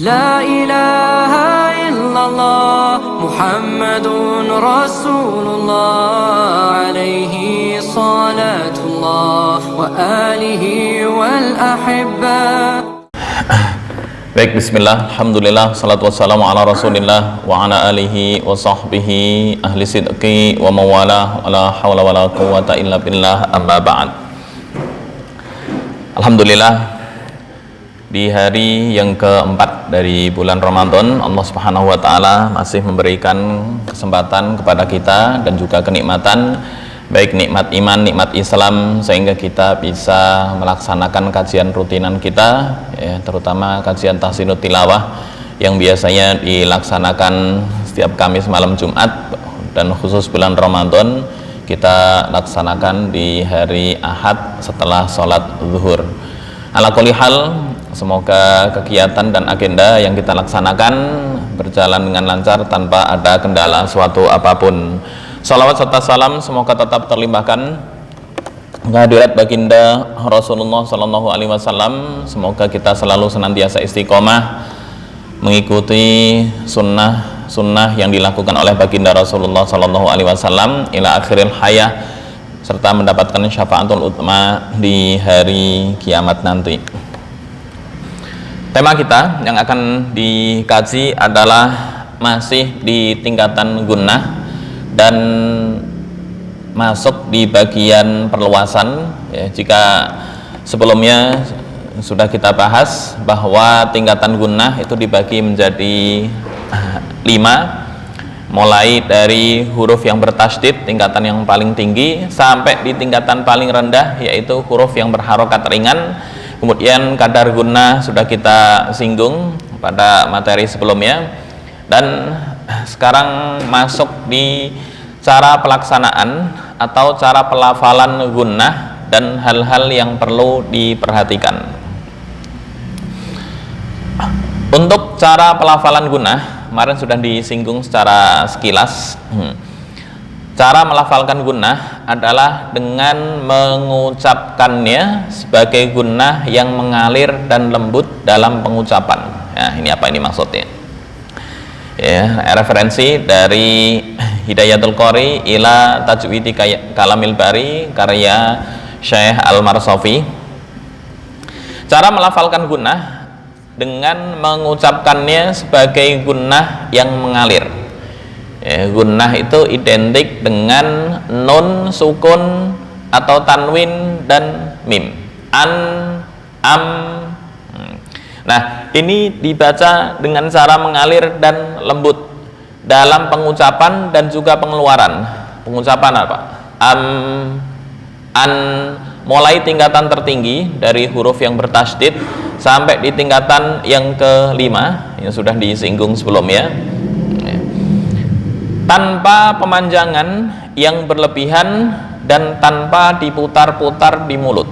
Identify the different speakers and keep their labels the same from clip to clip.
Speaker 1: La ilaha illallah Muhammadun Rasulullah alaihi salatullah wa alihi wal ahibba.
Speaker 2: Baik, bismillah, alhamdulillah, salatu wassalamu ala rasulillah wa ala alihi wa sahbihi ahli sidqi wa mawalah wa la hawla wa la quwwata illa billah, amma ba'd. Alhamdulillah, di hari yang keempat dari bulan Ramadan, Allah Subhanahu wa ta'ala masih memberikan kesempatan kepada kita dan juga kenikmatan, baik nikmat iman, nikmat Islam, sehingga kita bisa melaksanakan kajian rutinan kita, ya, terutama kajian tahsinut tilawah yang biasanya dilaksanakan setiap Kamis malam Jumat, dan khusus bulan Ramadan kita laksanakan di hari Ahad setelah sholat zuhur. Ala kulli hal, semoga kegiatan dan agenda yang kita laksanakan berjalan dengan lancar tanpa ada kendala suatu apapun. Salawat serta salam semoga tetap terlimpahkan kehadirat baginda Rasulullah Sallallahu Alaihi Wasallam. Semoga kita selalu senantiasa istiqomah mengikuti sunnah yang dilakukan oleh baginda Rasulullah Sallallahu Alaihi Wasallam ila akhiril hayah, serta mendapatkan syafaatul utma di hari kiamat nanti. Tema kita yang akan dikaji adalah masih di tingkatan gunnah dan masuk di bagian perluasan, ya. Jika sebelumnya sudah kita bahas bahwa tingkatan gunnah itu dibagi menjadi 5, mulai dari huruf yang bertasydid, tingkatan yang paling tinggi, sampai di tingkatan paling rendah, yaitu huruf yang berharokat ringan. Kemudian kadar gunnah sudah kita singgung pada materi sebelumnya, dan sekarang masuk di cara pelaksanaan atau cara pelafalan gunnah dan hal-hal yang perlu diperhatikan. Untuk cara pelafalan gunnah kemarin sudah disinggung secara sekilas. Cara melafalkan gunnah adalah dengan mengucapkannya sebagai gunnah yang mengalir dan lembut dalam pengucapan. Nah, ini apa ini maksudnya? Ya, referensi dari Hidayatul Qori ila Tajwidi Kalamil Bari karya Syekh Al-Marsafi. Cara melafalkan gunnah dengan mengucapkannya sebagai gunnah yang mengalir. Ya, gunnah itu identik dengan nun, sukun atau tanwin dan mim. An, am. Nah, ini dibaca dengan cara mengalir dan lembut dalam pengucapan dan juga pengeluaran. Pengucapan apa? Am, an, mulai tingkatan tertinggi dari huruf yang bertasydid sampai di tingkatan yang kelima yang sudah disinggung sebelumnya, tanpa pemanjangan yang berlebihan dan tanpa diputar-putar di mulut.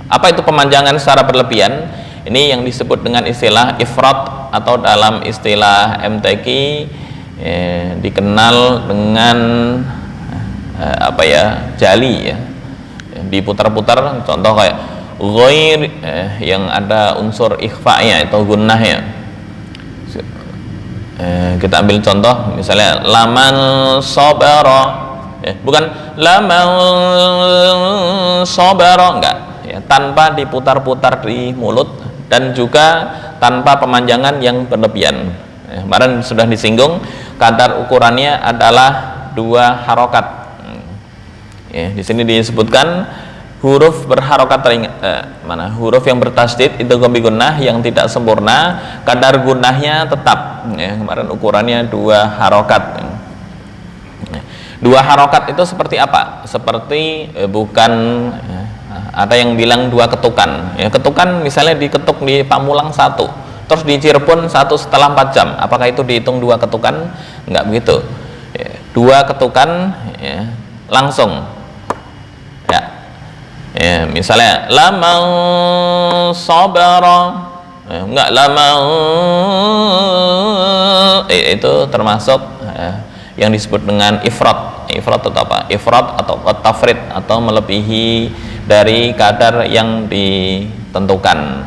Speaker 2: Apa itu pemanjangan secara berlebihan? Ini yang disebut dengan istilah ifrat, atau dalam istilah MTQ dikenal dengan jali, ya. Diputar-putar, contoh kayak ghair yang ada unsur ikhfa-nya atau gunnahnya. Kita ambil contoh misalnya laman sabara, bukan laman sabara, enggak, ya, tanpa diputar-putar di mulut dan juga tanpa pemanjangan yang berlebihan. Kemarin sudah disinggung kadar ukurannya adalah 2 harokat. Di sini disebutkan huruf berharokat ringan, huruf yang bertasydid itu gombi gunnah yang tidak sempurna, kadar gunnahnya tetap, ya. Kemarin ukurannya 2 harokat. 2 harokat itu seperti apa? Seperti ada yang bilang 2 ketukan, ya. Ketukan misalnya diketuk di Pamulang 1, terus di Cirebon 1 setelah 4 jam, apakah itu dihitung 2 ketukan? Enggak begitu, ya. 2 ketukan, ya, langsung. Ya, misalnya lama sabara, enggak lama, itu termasuk yang disebut dengan ifrat. Ifrat atau apa? Ifrat atau tafrid, atau melebihi dari kadar yang ditentukan.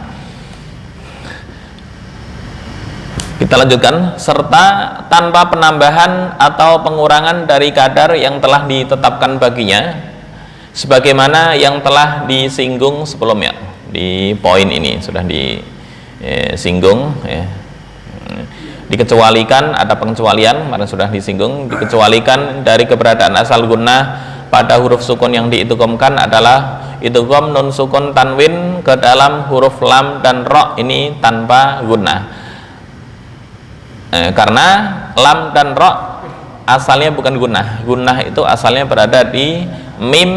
Speaker 2: Kita lanjutkan, serta tanpa penambahan atau pengurangan dari kadar yang telah ditetapkan baginya, sebagaimana yang telah disinggung sebelumnya. Di poin ini sudah disinggung ya. Dikecualikan, ada pengecualian, kemarin sudah disinggung. Dikecualikan dari keberadaan asal gunnah pada huruf sukun yang diidghamkan adalah idgham nun sukun tanwin ke dalam huruf lam dan ro, ini tanpa gunnah. Karena lam dan ro asalnya bukan gunnah. Gunnah itu asalnya berada di mim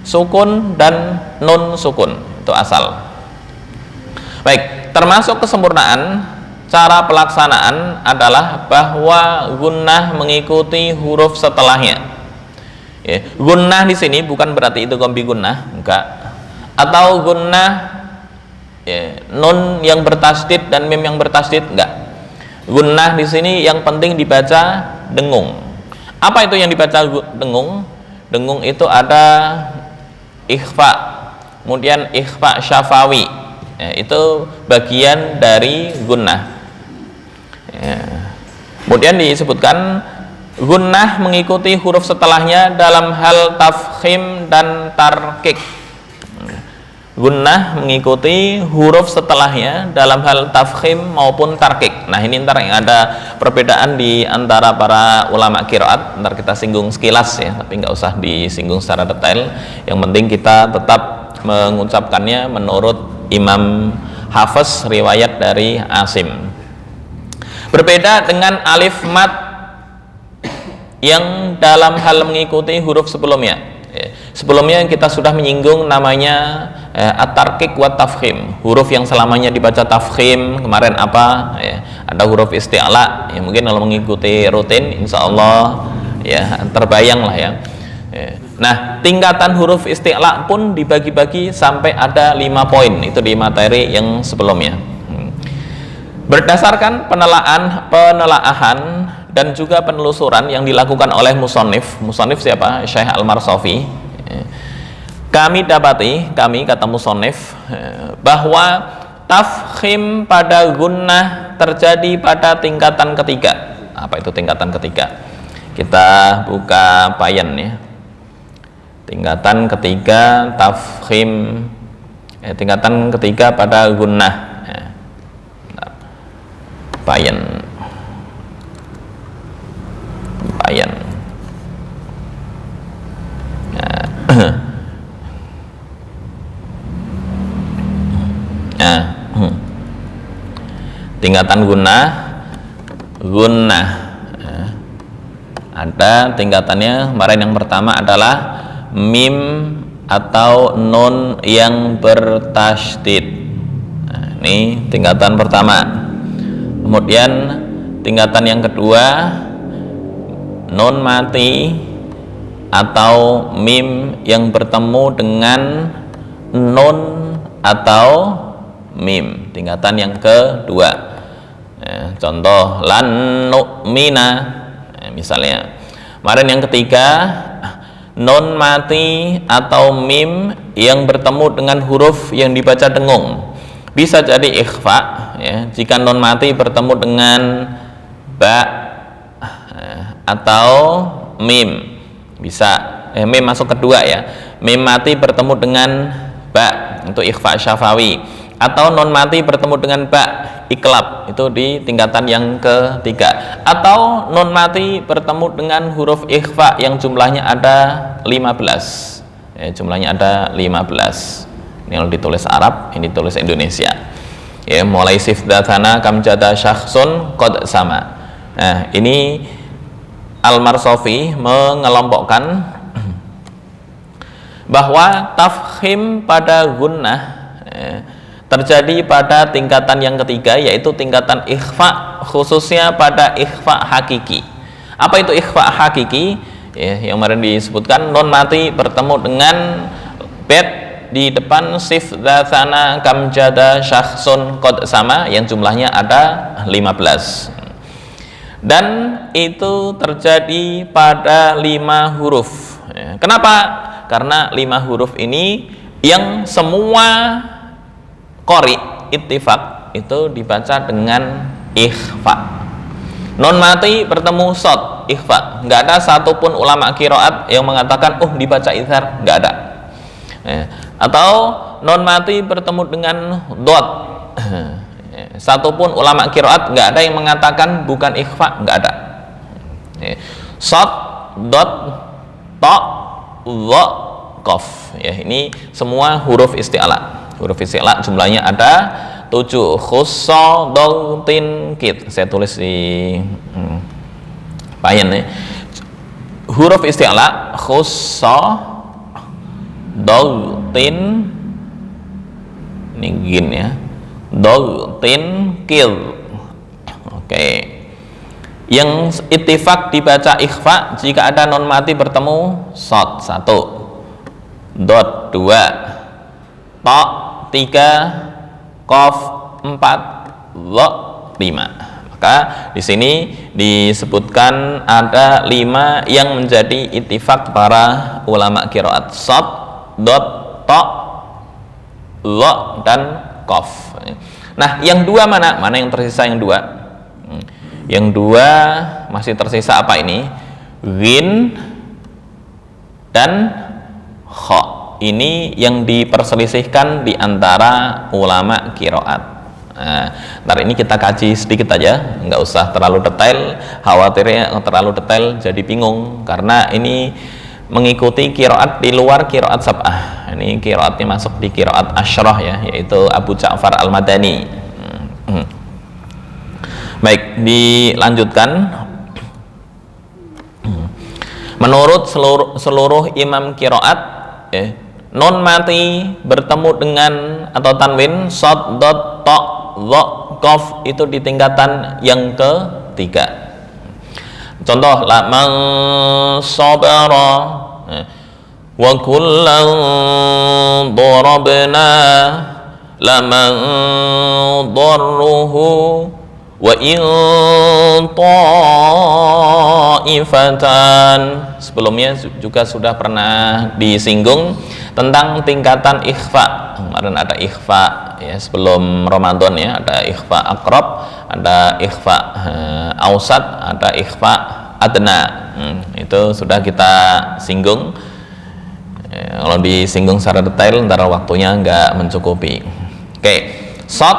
Speaker 2: sukun dan nun sukun, itu asal. Baik, termasuk kesempurnaan cara pelaksanaan adalah bahwa gunnah mengikuti huruf setelahnya. Ya, gunnah di sini bukan berarti itu gombi gunnah, enggak. Atau gunnah ya, nun yang bertasdid dan mim yang bertasdid, enggak. Gunnah di sini yang penting dibaca dengung. Apa itu yang dibaca dengung? Dengung itu ada ikhfa, kemudian ikhfa syafawi. Ya, itu bagian dari gunnah. Ya. Kemudian disebutkan gunnah mengikuti huruf setelahnya dalam hal tafkhim dan tarkik. Gunnah mengikuti huruf setelahnya dalam hal tafkhim maupun tarkik. Nah, ini ntar yang ada perbedaan di antara para ulama qiraat, ntar kita singgung sekilas ya, tapi nggak usah disinggung secara detail. Yang penting kita tetap mengucapkannya menurut Imam Hafiz riwayat dari Asim. Berbeda dengan alif mat yang dalam hal mengikuti huruf sebelumnya. Sebelumnya kita sudah menyinggung namanya at-tarkik wa tafkhim. Huruf yang selamanya dibaca tafkhim kemarin apa? Ya, ada huruf isti'la. Ya, mungkin kalau mengikuti rutin, insya Allah ya terbayang lah ya. Nah, tingkatan huruf isti'la pun dibagi-bagi sampai ada 5 poin. Itu di materi yang sebelumnya. Berdasarkan penelaahan dan juga penelusuran yang dilakukan oleh musonif siapa? Syekh Al-Marsafi. Kami dapati, kata musonif, bahwa tafkhim pada gunnah terjadi pada tingkatan ketiga. Apa itu tingkatan ketiga? Kita buka payan ya. Tingkatan ketiga tafkhim, tingkatan ketiga pada gunnah. Payan. Tingkatan gunnah ada tingkatannya. Kemarin yang pertama adalah mim atau nun yang bertasydid. Nah, ini tingkatan pertama. Kemudian tingkatan yang kedua nun mati atau mim yang bertemu dengan nun atau mim, tingkatan yang kedua. Contoh lan nu'mina misalnya. Kemarin yang ketiga nun mati atau mim yang bertemu dengan huruf yang dibaca dengung. Bisa jadi ikhfa ya, jika nun mati bertemu dengan ba atau mim. Bisa mim masuk kedua ya. Mim mati bertemu dengan ba untuk ikhfa syafawi, atau nun mati bertemu dengan ba iklab, itu di tingkatan yang ketiga. Atau nun mati bertemu dengan huruf ikhfa yang jumlahnya ada 15 ya, jumlahnya ada 15. Ini kalau ditulis Arab, ini tulis Indonesia ya, mulai sifdatana kamjada syakhsun qad sama. Nah, ini Al-Marsafi mengelompokkan bahwa tafkhim pada gunnah terjadi pada tingkatan yang ketiga, yaitu tingkatan ikhfa, khususnya pada ikhfa hakiki. Apa itu ikhfa hakiki? Ya, yang kemarin disebutkan, nun mati bertemu dengan bet di depan sifdatana kamjada syakhsun qad sama yang jumlahnya ada 15. Dan itu terjadi pada 5 huruf. Kenapa? Karena 5 huruf ini yang semua qori ittifaq itu dibaca dengan ikhfa. Non mati bertemu shad, ikhfa. Nggak ada satupun ulama qiraat yang mengatakan dibaca izhar, nggak ada. Atau non mati bertemu dengan dot. Satupun ulama qiraat nggak ada yang mengatakan bukan ikhfa, nggak ada. Shad, dot, ta, dha, qaf. Ya, ini semua huruf isti'la. Huruf isti'la jumlahnya ada 7, khussa, dogtin, kit. Saya tulis di payen ya. Huruf isti'la khussa, dogtin, ini gin ya, dogtin, kil. Oke. Yang ittifaq dibaca ikhfa jika ada non mati bertemu shad 1, dot 2, ta 3, qaf 4, dha 5. Maka di sini disebutkan ada 5 yang menjadi ittifaq para ulama qiraat: shad, dot, ta, dha dan qaf. Nah, yang dua mana? Mana yang tersisa yang dua? Yang dua masih tersisa apa ini? Ghin dan kha. Ini yang diperselisihkan di antara ulama qiraat. Nah, ntar ini kita kaji sedikit aja, nggak usah terlalu detail. Khawatirnya terlalu detail jadi bingung, karena ini mengikuti qiraat di luar qiraat sab'ah. Ini qiraatnya masuk di qiraat asyrah ya, yaitu Abu Ja'far Al-Madani. Baik, dilanjutkan. Menurut seluruh imam qiraat, non mati bertemu dengan atau tanwin shad, dot, ta, dha, qaf itu di tingkatan yang ketiga. Contoh, la man sabara wa kullan darabna la man darruhu wa in ta'ifatan. Sebelumnya juga sudah pernah disinggung tentang tingkatan ikhfa. Kemarin ada ikhfa ya, sebelum Ramadan ya, ada ikhfa aqrab, ada ikhfa ausat, ada ikhfa adna. Itu sudah kita singgung. Kalau disinggung secara detail ntar waktunya nggak mencukupi. Oke, shad,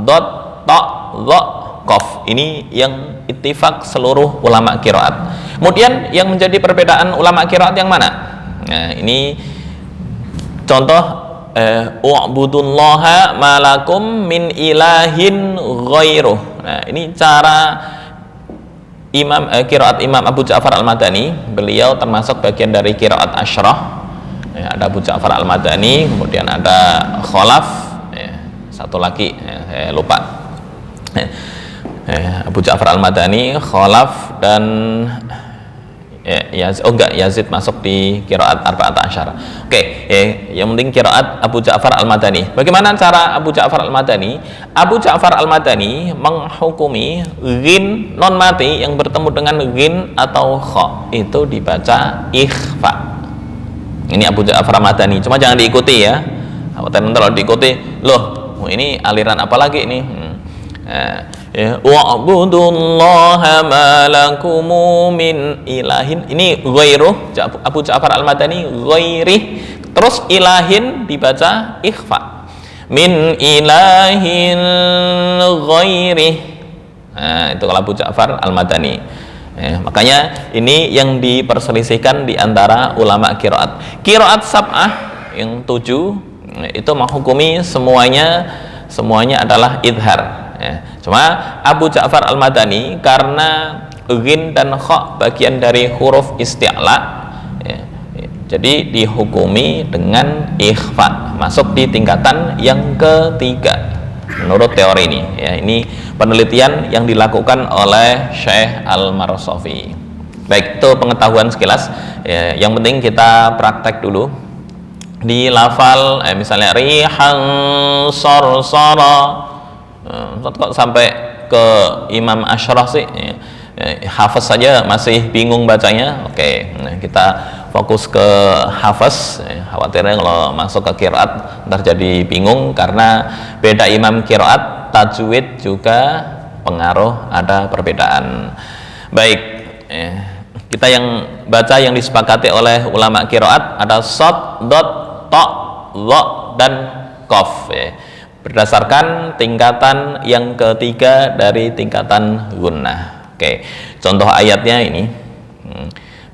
Speaker 2: dot, ta, dha, qaf. Ini yang ittifaq seluruh ulama qiraat. Kemudian yang menjadi perbedaan ulama qiraat yang mana? Nah, ini contoh, u'budullaha malakum min ilahin ghairuh. Nah, ini cara imam qiraat Imam Abu Ja'far Al-Madani. Beliau termasuk bagian dari qiraat asyrah. Ya, ada Abu Ja'far Al-Madani, kemudian ada Khalaf, satu lagi saya lupa. Abu Ja'far Al-Madani, Khalaf dan Yazid masuk di qiraat arba'at asyara. Oke, yang penting qiraat Abu Ja'far Al-Madani. Bagaimana cara Abu Ja'far Al-Madani? Abu Ja'far Al-Madani menghukumi ghin non mati yang bertemu dengan ghin atau kha itu dibaca ikhfa. Ini Abu Ja'far Al-Madani. Cuma jangan diikuti ya. Kalau diikuti, loh, ini aliran apa lagi ini? Wa'budullaha ma lakumu min ilahin. Ini ghairuh, Abu Ja'far Al-Madani ghairih. Terus ilahin dibaca ikhfa. Min ilahin ghairih. Nah, itu kalau Abu Ja'far Al-Madani. Makanya ini yang diperselisihkan di antara ulama qiraat. Qiraat sab'ah yang 7 itu menghukumi semuanya adalah idhar. Cuma Abu Ja'far Al-Madani karena ghin dan kha bagian dari huruf isti'la, jadi dihukumi dengan ikhfa, masuk di tingkatan yang ketiga menurut teori ini ya. Ini penelitian yang dilakukan oleh Syekh Al-Marsafi. Baik, itu pengetahuan sekilas ya. Yang penting kita praktek dulu di lafal, misalnya rihan sarsara. Kok sampai ke Imam Asyrah sih? Hafaz saja masih bingung bacanya. Oke, nah kita fokus ke hafaz. Khawatirnya kalau masuk ke qiraat ntar jadi bingung, karena beda imam qiraat, tajwid juga pengaruh, ada perbedaan. Baik, kita yang baca yang disepakati oleh ulama qiraat ada shad, dot, ta, dha dan qaf berdasarkan tingkatan yang ketiga dari tingkatan gunnah. Oke, contoh ayatnya ini.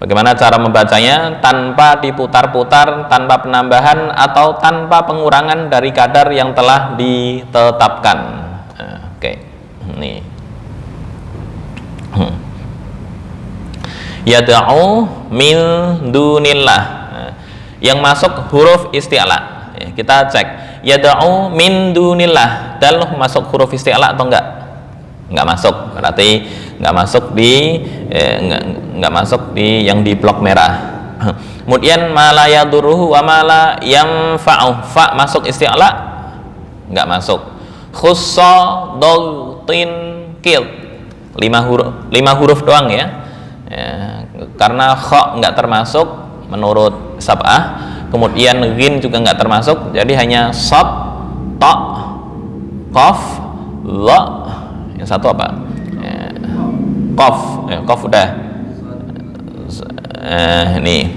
Speaker 2: Bagaimana cara membacanya? Tanpa diputar-putar, tanpa penambahan atau tanpa pengurangan dari kadar yang telah ditetapkan. Oke, ini. Yad'u min dunillah. Yang masuk huruf isti'la. Kita cek. Yad'u min dunillah. Dal masuk huruf isti'la atau enggak? Enggak masuk. Berarti enggak masuk di enggak masuk di yang di blok merah. Kemudian mala yaduruhu wa mala yanfa'u. Fa masuk isti'la? Enggak masuk. Khussa dagtin kil. 5 huruf doang ya. Karena kha enggak termasuk menurut sab'ah, kemudian ghin juga enggak termasuk, jadi hanya shad, ta, qaf, dha. Yang satu apa? Qaf. Qaf udah. Ini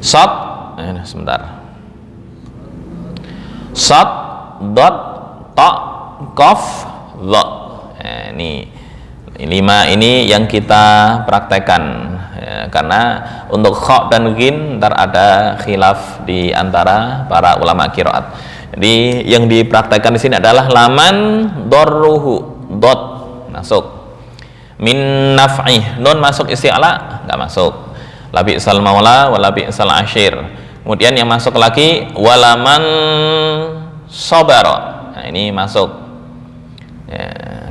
Speaker 2: shad, sebentar. Shad, dot, ta, qaf, dha. Ini 5 ini yang kita praktekkan karena untuk kha dan ghin ntar ada khilaf di antara para ulama qiraat. Jadi yang dipraktekkan di sini adalah laman darruhu, dot masuk, min naf'i, nun masuk isti'la enggak masuk, labi sal maula wa labi sal ashir. Kemudian yang masuk lagi walaman sabara. Nah, ini masuk.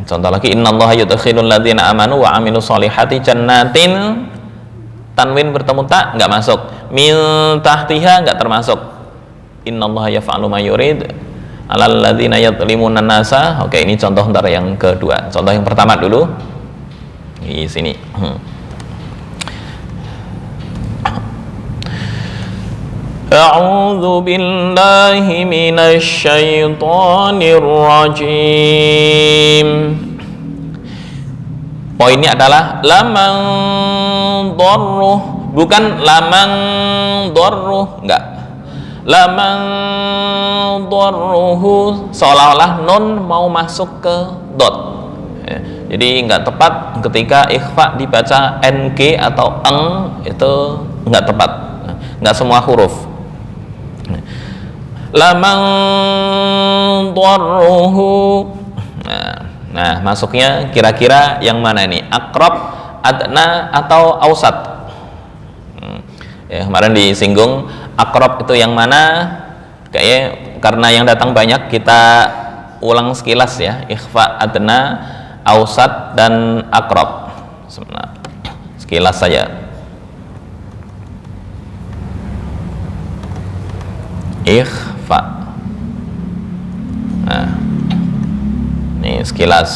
Speaker 2: Contoh lagi, innallaha yudkhilul ladzina amanu wa amilus solihati jannatin, tanwin bertemu ta enggak masuk, min tahtiha enggak termasuk, innallaha yaf'alu ma yurid alal ladzina yadhlimuna nasa. Oke, ini contoh ntar yang kedua. Contoh yang pertama dulu di sini. A'udzu billahi minasy syaithanir rajim. Poinnya adalah lamang darruh, bukan lamang darruh, enggak. Lamang darruhu seolah-olah nun mau masuk ke dot. Jadi enggak tepat ketika ikhfa dibaca ng atau eng, itu enggak tepat. Enggak semua huruf. Lamang darruhu. Nah, masuknya kira-kira yang mana ini? Aqrab, adna atau ausat? Kemarin disinggung aqrab itu yang mana? Kayaknya karena yang datang banyak kita ulang sekilas ya. Ikhfa, adna, ausat dan aqrab. Sekilas saja. Ikhfa. Nah, ini sekilas.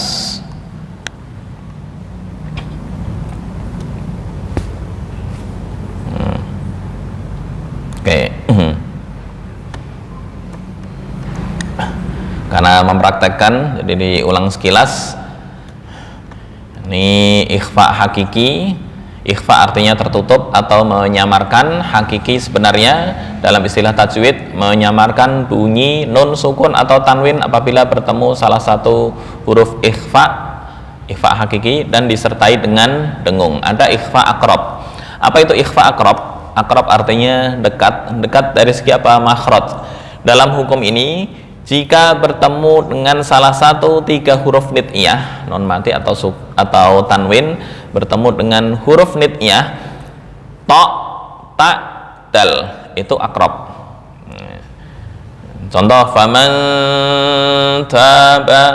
Speaker 2: Oke. Karena mempraktekkan, jadi diulang sekilas. Ini ikhfa hakiki. Ikhfa artinya tertutup atau menyamarkan. Hakiki sebenarnya dalam istilah tajwid menyamarkan bunyi nun sukun atau tanwin apabila bertemu salah satu huruf ikhfa hakiki dan disertai dengan dengung. Ada ikhfa aqrab. Apa itu ikhfa aqrab? Aqrab artinya dekat. Dekat dari segi apa? Makhraj. Dalam hukum ini, jika bertemu dengan salah satu 3 huruf nid'iyah, non mati atau tanwin, bertemu dengan huruf nid'iyah, ta, ta, dal, itu aqrab. Contoh, faman taba.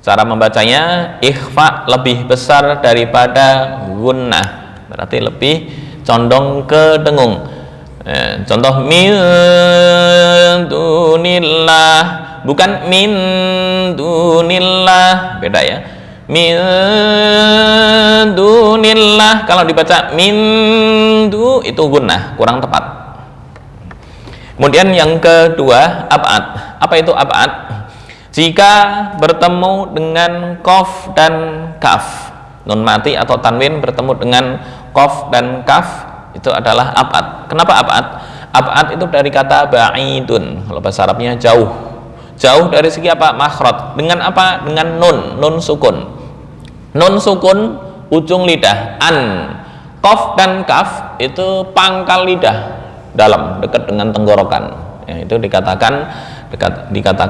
Speaker 2: Cara membacanya, ikhfa lebih besar daripada gunnah, berarti lebih condong ke dengung. Contoh, min dunillah, bukan min dunillah, beda ya. Min dunillah, kalau dibaca min du itu gunnah, kurang tepat. Kemudian yang kedua, ab'ad. Apa itu ab'ad? Jika bertemu dengan qaf dan kaf, nun mati atau tanwin bertemu dengan qaf dan kaf, itu adalah ab'ad. Kenapa ab'ad? Ab'ad itu dari kata ba'idun, kalau bahasa Arabnya jauh. Jauh dari segi apa? Makhraj. Dengan apa? Dengan nun sukun. Nun sukun ujung lidah, an. Qaf dan kaf itu pangkal lidah, dalam, dekat dengan tenggorokan. Ya, itu dikatakan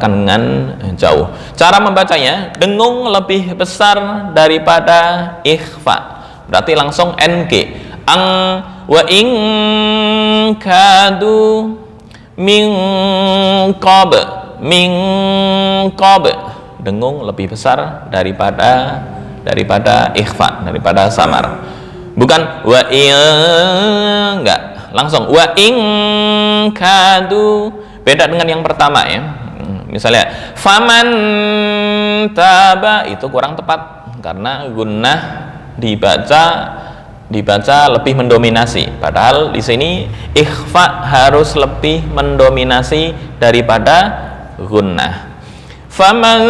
Speaker 2: dengan jauh. Cara membacanya, dengung lebih besar daripada ikhfa. Berarti langsung NG. Ang wa in kadu min qab. Dengung lebih besar daripada ikhfa, daripada samar. Bukan wa in, enggak, langsung wa in kadu. Beda dengan yang pertama ya. Misalnya faman taba, itu kurang tepat karena gunnah dibaca lebih mendominasi. Padahal di sini ikhfa harus lebih mendominasi daripada gunnah. Faman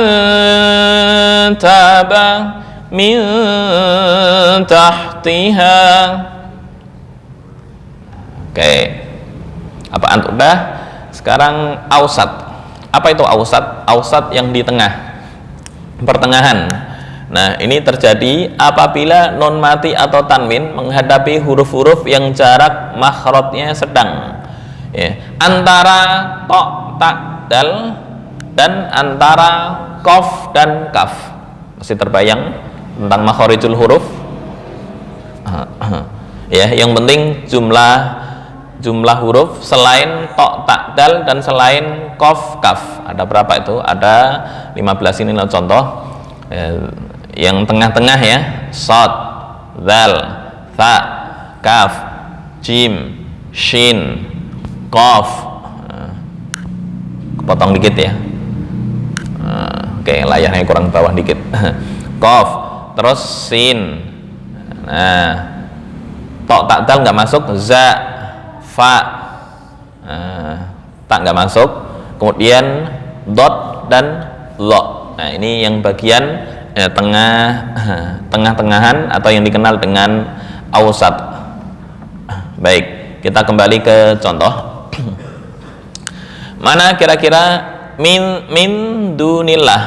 Speaker 2: taba min tahtiha. Oke. Apaan udah? Sekarang ausat. Apa itu ausat? Ausat yang di tengah, pertengahan. Nah, ini terjadi apabila nun mati atau tanwin menghadapi huruf-huruf yang jarak makhrajnya sedang, ya, antara to, ta, dal, dan antara qaf dan kaf. Masih terbayang tentang makhrijul huruf? Ya, yang penting jumlah huruf selain to, ta, dal, dan selain qaf, kaf. Ada berapa itu? Ada 15. Ini contoh. Yang tengah-tengah ya, shad, dzal, tha, kaf, jim, shin, qaf. Kepotong dikit ya. Oke, layarnya kurang bawah dikit. Qaf, terus sin. Nah, to, ta, dal nggak masuk, za, fa, tak nggak masuk, kemudian dot dan lo. Nah, ini yang bagian tengah-tengahan atau yang dikenal dengan ausat. Baik, kita kembali ke contoh. Mana kira-kira min dunillah,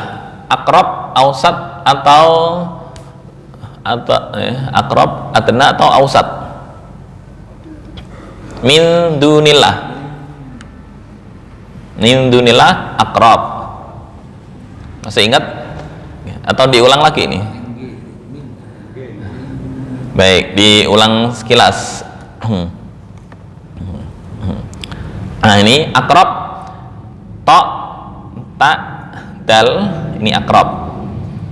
Speaker 2: aqrab, ausat atau aqrab, adna atau ausat? Min dunillah aqrab. Masih ingat atau diulang lagi ini? Baik, diulang sekilas. Nah, ini aqrab, to, ta, dal, ini aqrab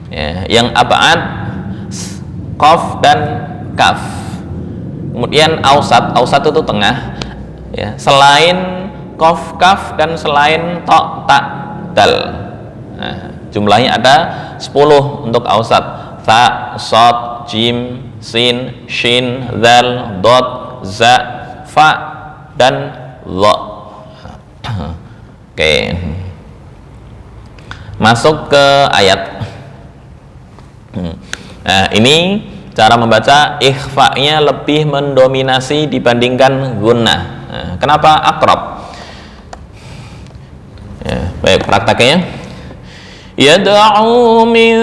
Speaker 2: ya. Yang ab'ad qaf dan kaf. Kemudian ausat itu tengah ya, selain qaf, kaf, dan selain to, ta, dal. Nah, jumlahnya ada 10 untuk ausat. Tha, shad, jim, sin, shin, dzal, dot, za, fa, dan lo. Oke. Masuk ke ayat. Nah, ini cara membaca ikhfa-nya lebih mendominasi dibandingkan gunnah. Nah, kenapa aqrab? Ya, baik, prakteknya. Yad'u min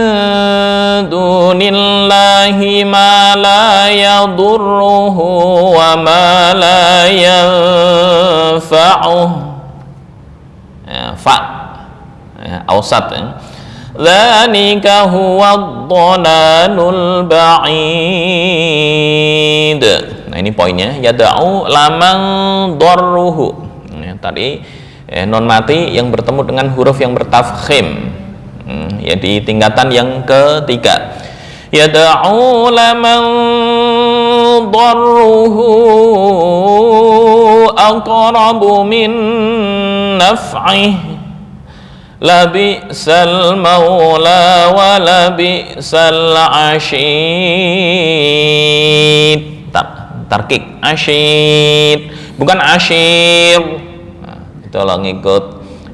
Speaker 2: dunillahi ma la yadurruhu wa ma la yanfa'uh. Ya, fa, ya, ausat ya. Dzalika huwa dhalalul ba'id. Nah, ini poinnya. Yad'u laman darruhu. Ya, tadi non mati yang bertemu dengan huruf yang bertafkhim. Ya, di tingkatan yang ketiga. Yad'u laman darruhu aqrabu min naf'ih. Labi'sal maula wa labi'sal ashid. Tarkik, ashid, bukan ashir. Nah, itu lo ngikut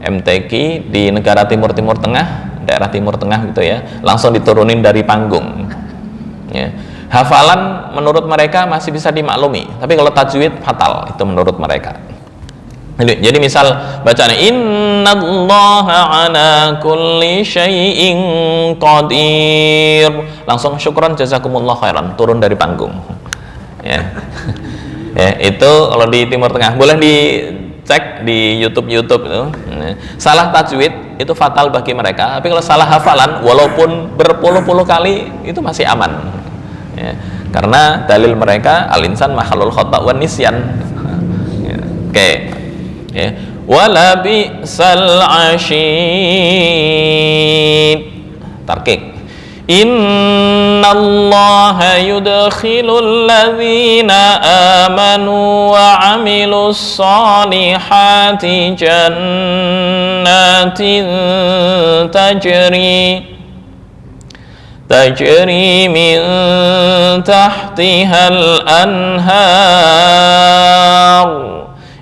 Speaker 2: MTQ di negara Timur Tengah, daerah Timur Tengah gitu ya, langsung diturunin dari panggung ya. Hafalan menurut mereka masih bisa dimaklumi, tapi kalau tajwid fatal itu menurut mereka. Jadi misal bacanya innallaha ala kulli syai'in qadir, langsung syukran jazakumullah khairan, turun dari panggung ya. Ya, itu kalau di Timur Tengah. Boleh dicek di YouTube itu. Salah tajwid itu fatal bagi mereka, tapi kalau salah hafalan walaupun berpuluh-puluh kali itu masih aman ya. Karena dalil mereka al-insan makhlul khata' wan nisyan ya. Oke ya. Wala bi'sal ashid tarkik. Innallaha yudkhilul ladzina amanu wa 'amilus solihati jannatin tajri min tahtihal anhar.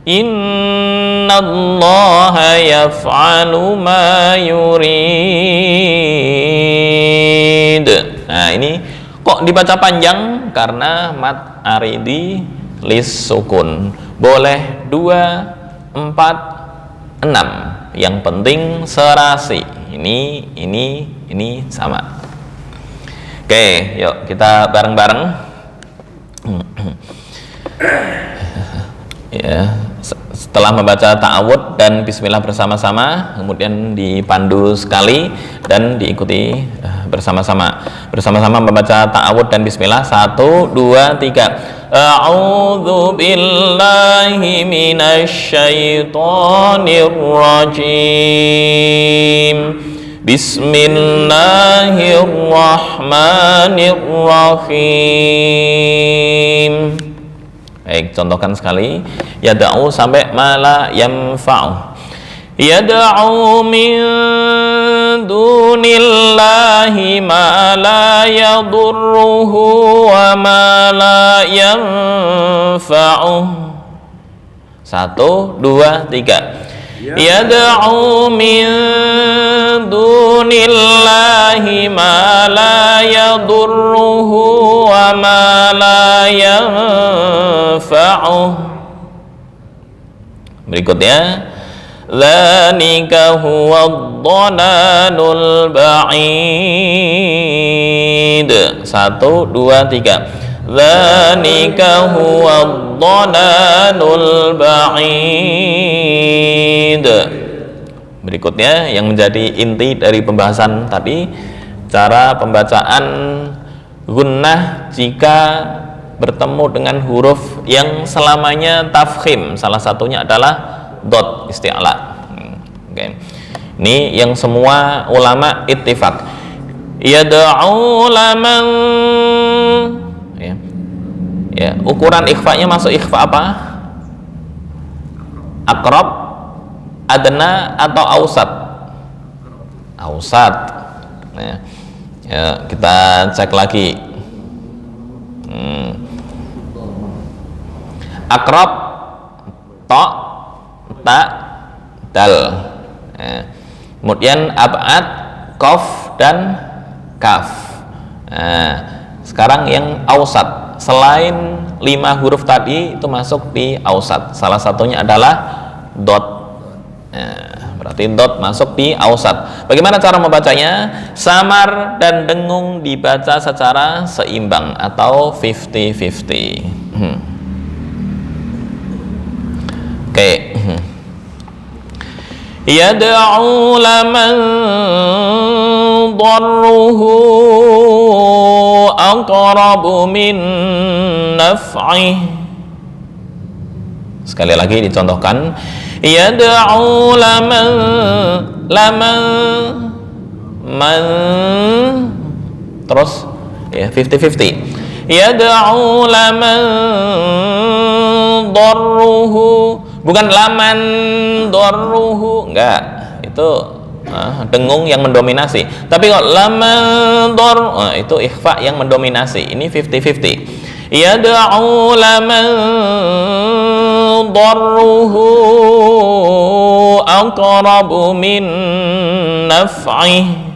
Speaker 2: Innallaha yaf'alu ma yurid. Nah, ini kok dibaca panjang? Karena mad aridi lis sukun. Boleh 2, 4, 6. Yang penting serasi. Ini sama. Oke, yuk kita bareng-bareng. Ya, setelah membaca ta'awud dan bismillah bersama-sama, kemudian dipandu sekali dan diikuti bersama-sama membaca ta'awud dan bismillah. 1, 2, 3. A'udzu billahi minasyaitonir rajim. Bismillahirrahmanirrahim. Baik, contohkan sekali. Yada'u sampai mala yanfa'u. Yada'u min dunillahi ma la yadurruhu wa ma la yanfa'u. 1, 2, 3. Yada'u min dunillahi ma la yadurruhu wa ma la yanfa'u. Berikutnya, dzalika huwadh-dhalalul ba'id. 1, 2, 3. Dzalika huwadh-dhalalul ba'id. Berikutnya yang menjadi inti dari pembahasan tadi, cara pembacaan gunnah jika bertemu dengan huruf yang selamanya tafkhim. Salah satunya adalah dot isti'la. Okay. Ini yang semua ulama ittifaq. Yad'u laman ya, ukuran ikhfa-nya masuk ikhfa apa? Aqrab, adna atau ausat? Ausat. Nah, ya, kita cek lagi. Aqrab, ta, ta, dal. Ya. Kemudian ab'ad, qaf dan kaf. Nah, sekarang yang ausat. Selain 5 huruf tadi itu masuk di ausat. Salah satunya adalah dot. Nah, berarti dot masuk di ausat. Bagaimana cara membacanya? Samar dan dengung dibaca secara seimbang atau 50-50. Oke. Yad'u laman darruhu aqrabu min naf'ih. Sekali lagi dicontohkan. Yad'u laman man terus ya 50-50. Yad'u laman darruhu, bukan laman darruhu, enggak, itu dengung yang mendominasi. Tapi kalau laman dar, itu ikhfa yang mendominasi. Ini 50-50. Yad'u laman darruhu aqrabu min naf'ih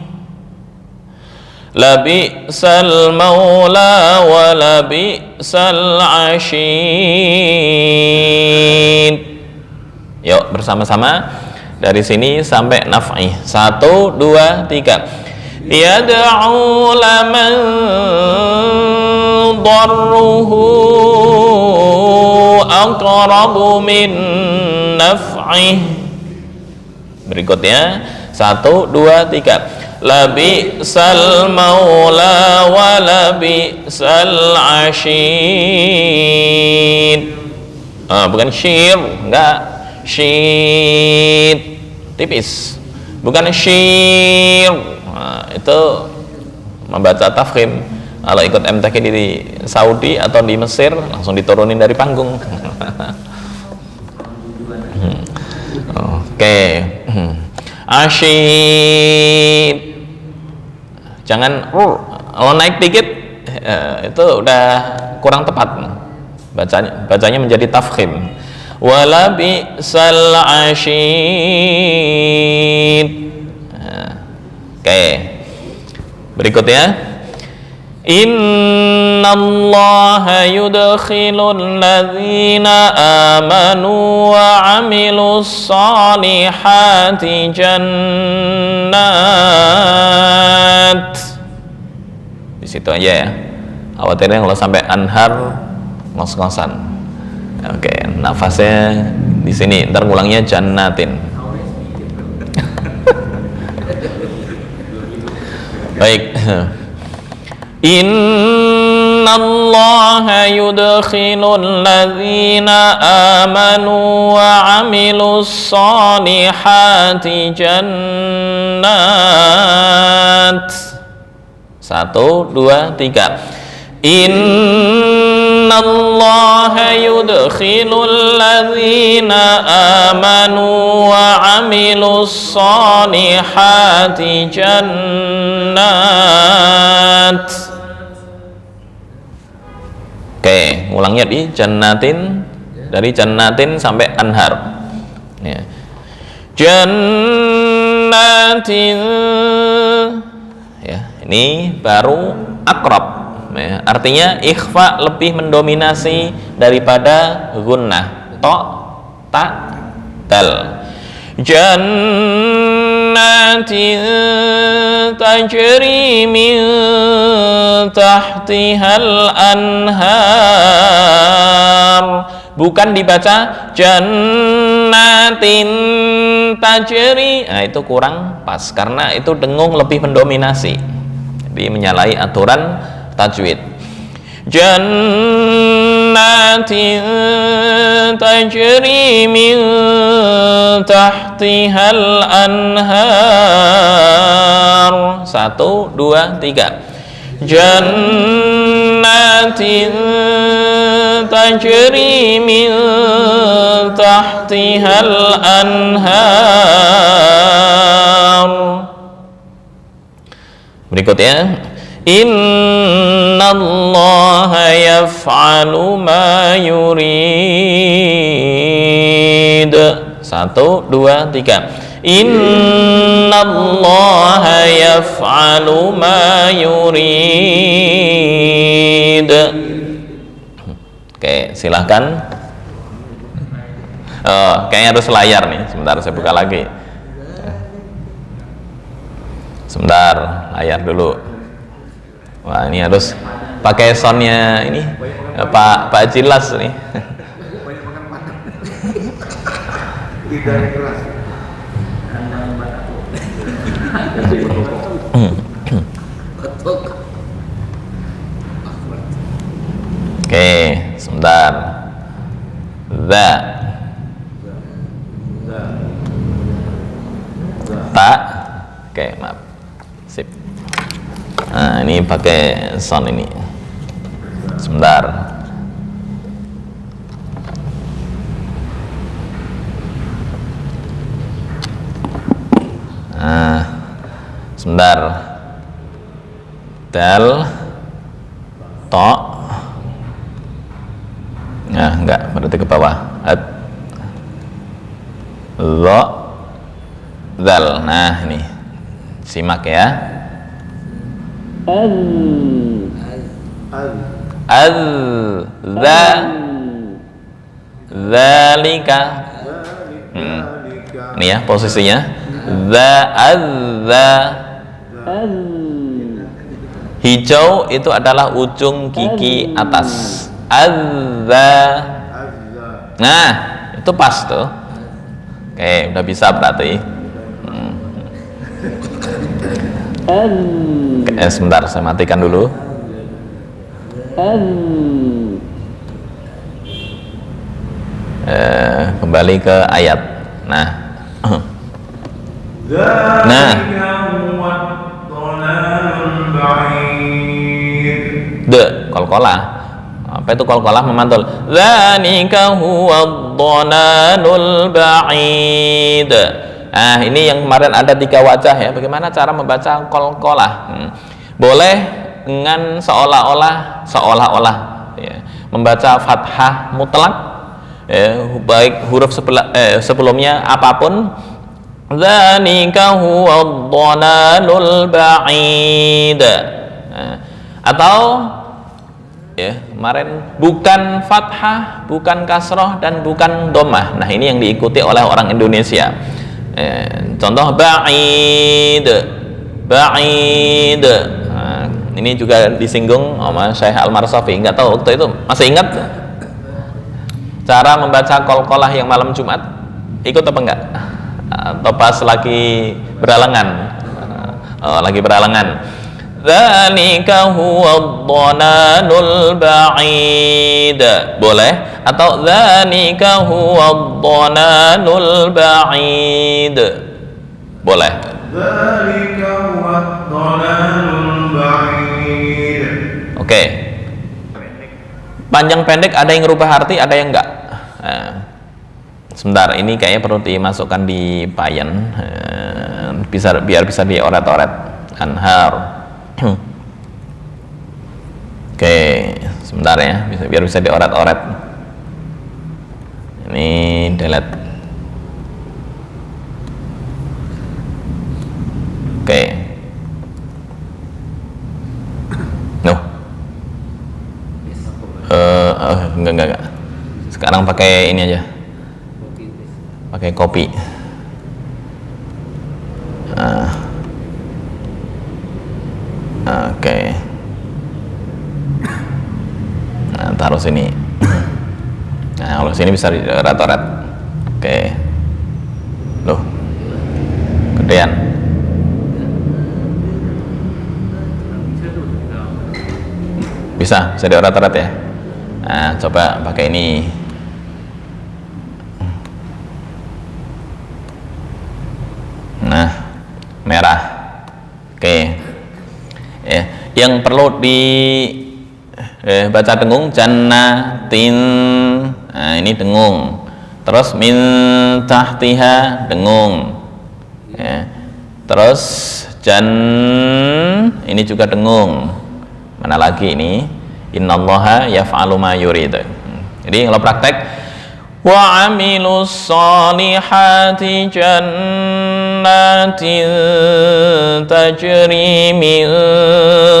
Speaker 2: labi'sal maula wa labi'sal ashid. Yuk bersama-sama dari sini sampai naf'ih. 1, 2, 3. Yad'u laman darruhu aqrabu min naf'ih. Berikutnya 1, 2, 3. Labi'sal maula wa labi'sal ashid. Bukan syir, enggak. Syid tipis, bukan syir. Itu membaca tafkhim. Kalau ikut MTQ di Saudi atau di Mesir langsung diturunin dari panggung. Oke. Ashid. Jangan kalau naik dikit itu udah kurang tepat. Bacanya menjadi tafkhim. Wala bi'sal ashid. Oke. Berikutnya, innallaha yudkhilul ladzina amanu wa 'amilus solihati jannat. Di situ aja ya. Khawatirnya kalau sampai anhar ngos-ngosan. Oke, nafasnya di sini. Ntar ngulangnya jannatin. Baik. Innallaha yudkhilul ladzina amanu wa 'amilus solihati jannat. 1, 2, 3. Innallaha yudkhilul ladzina amanu wa 'amilus solihati jannat. Oke, ngulangnya di jannatin, dari jannatin sampai anhar. Ya. Jannatin. Ya, ini baru akrab. Ya, artinya ikhfa lebih mendominasi daripada gunnah. To, ta, dal. Jannatin tajri min tahtihal anhar. Bukan dibaca jannatin tajri. Nah, itu kurang pas karena itu dengung lebih mendominasi. Jadi menyalahi aturan tajwid. Jannatin tajri min tahtihal anhar. 1, 2, 3. Jannatin tajri min tahtihal anhar. Berikutnya, innallaha yaf'alu ma yurid. 1, 2, 3. Innallaha yaf'alu ma yurid. Oke, silahkan. Kayaknya harus layar nih. Sebentar, saya buka lagi. Sebentar, layar dulu. Wah, ini harus pakai soundnya ini Pak Jilas nih. Oke, sebentar. Ta. Oke, maaf. Sip. Nah, ini pakai sound ini. Sebentar. Nah, sebentar. Dal, to. Nah, enggak, berarti ke bawah. Ad, lo, Zal. Nah, ini simak ya. Zalika. Ini ya posisinya. Hijau itu adalah ujung gigi atas. Nah, itu pas tuh. Oke, udah bisa berarti. Oke, sebentar saya matikan dulu. Kembali ke ayat. Nah. Qalqalah. Apa itu qalqalah? Memantul. Dzalika huwad dhalalul ba'id. Nah, ini yang kemarin ada 3 wajah ya. Bagaimana cara membaca qalqalah? Boleh dengan seolah-olah ya, membaca fathah mutlak ya, baik huruf sebelumnya apapun. Dzalika huwad dhalalul ba'id. Atau ya, kemarin bukan fathah, bukan kasroh, dan bukan dhammah. Nah, ini yang diikuti oleh orang Indonesia. Contoh ba'id. Nah, ini juga disinggung sama Syekh Al-Marsafi. Nggak tahu waktu itu masih ingat cara membaca qalqalah yang malam Jumat? Ikut apa enggak? Atau pas lagi beralangan? Lagi beralangan. Dzalika huwad dhalalul ba'id. Boleh. Atau dzalika huwad dhalalul ba'id. Boleh. Dzalika huwad dhalalul ba'id. Oke. Panjang pendek ada yang rubah arti, ada yang enggak. Sebentar, ini kayaknya perlu dimasukkan di payan. Biar bisa dioret-oret. Anhar. Oke, sebentar ya, biar bisa dioret-oret. Ini delete. Oke. Enggak. Sekarang pakai ini aja. Pakai copy. Oke. Nah, taruh sini. Nah, kalau sini bisa dioret-oret. Oke. Loh. Gedean. Bisa dioret-oret ya. Nah, coba pakai ini. Nah, merah. Oke. Ya, yang perlu baca dengung jannatin. Nah, ini dengung. Terus min tahtiha dengung. Ya. Terus ini juga dengung. Mana lagi ini? Innallaha yaf'alu ma yurid. Jadi kalau praktek wa amilus solihati jannatin tajri min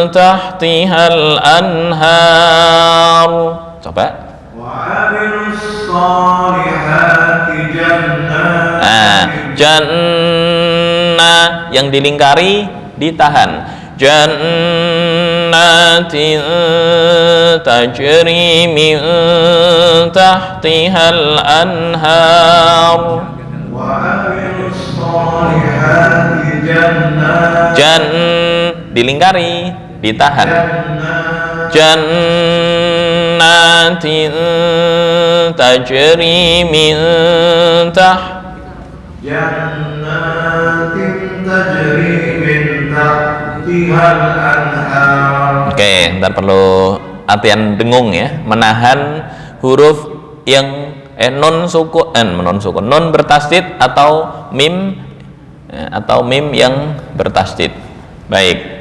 Speaker 2: tahtihal anhar. Coba. Wa amilus solihati jannatin. Jannah yang dilingkari ditahan. Jannatin tajri min tahtihal anhar. Dilingkari, ditahan. Jannatin tajri min Oke, ntar perlu latihan dengung ya, menahan huruf yang non bertasydid atau mim yang bertasydid. Baik.